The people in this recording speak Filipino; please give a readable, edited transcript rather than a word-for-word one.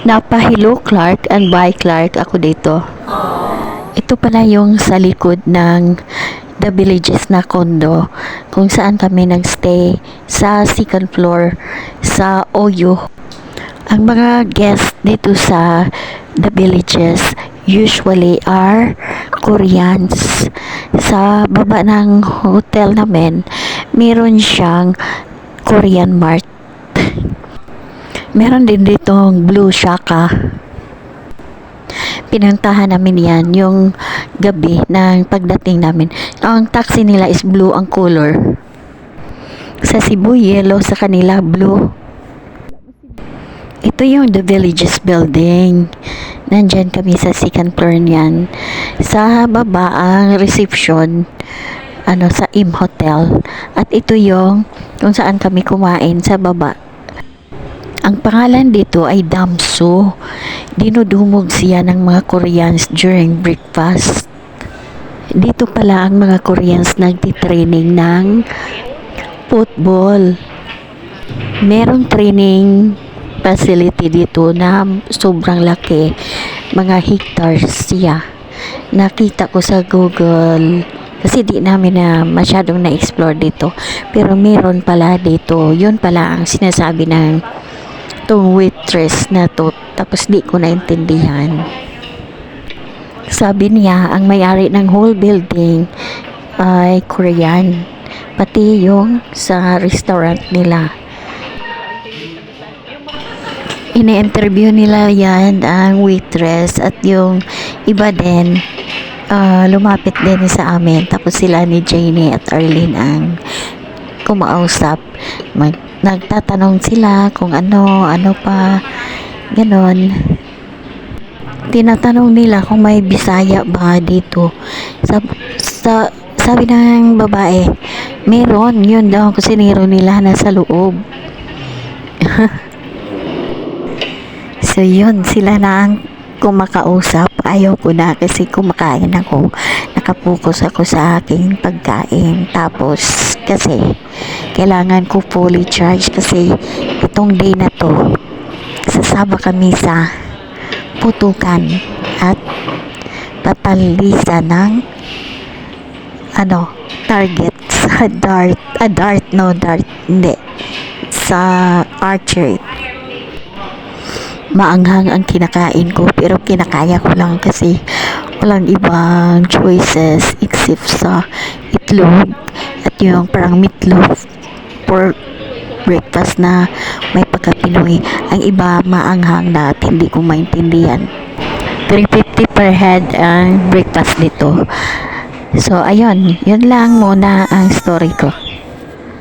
Napahilo Clark and by Clark ako dito. Ito pala yung sa likod ng The Villages na condo kung saan kami nagstay sa second floor sa Oyo. Ang mga guests dito sa The Villages usually are Koreans. Sa baba ng hotel namin, meron siyang Korean Mart. Meron din ditong Blue Shaka. Pinuntahan namin yan yung gabi ng pagdating namin. Ang taxi nila is blue ang color. Sa Cebu, yellow. Sa kanila, blue. Ito yung The Villages building. Nandyan kami sa second floor niyan. Sa baba, ang reception sa Im Hotel. At ito yung kung saan kami kumain sa baba. Ang pangalan dito ay Damso. Dinudumog siya ng mga Koreans during breakfast. Dito pala ang mga Koreans nagtitraining ng football. Merong training facility dito na sobrang laki. Mga hectares siya. Nakita ko sa Google kasi di namin na masyadong na-explore dito. Pero meron pala dito. Yun pala ang sinasabi ng itong waitress na to, tapos di ko naintindihan. Sabi niya, ang may-ari ng whole building ay Korean, pati yung sa restaurant nila. Ini-interview nila yan ang waitress at yung iba din lumapit din sa amin, tapos sila ni Janie at Arlene ang kumausap. Nagtatanong sila kung ano pa, ganon. Tinatanong nila kung may Bisaya ba dito. Sabi ng babae, meron, yun daw kasi niro nila nasa loob. So yun, sila na ang kumakausap. Ayaw ko na kasi kumakain ako. Nakapokus ako sa aking pagkain. Tapos kasi kailangan ko fully charge kasi itong day na to sasama kami sa putukan at patalisan ng target sa dart, hindi, sa archery. Maanghang ang kinakain ko pero kinakaya ko lang kasi walang ibang choices except sa itlog at yung parang meatloaf for breakfast na may pagka-Pinoy. Ang iba maanghang na hindi ko maintindihan. 350 per head ang breakfast dito. So ayun, yun lang muna ang story ko.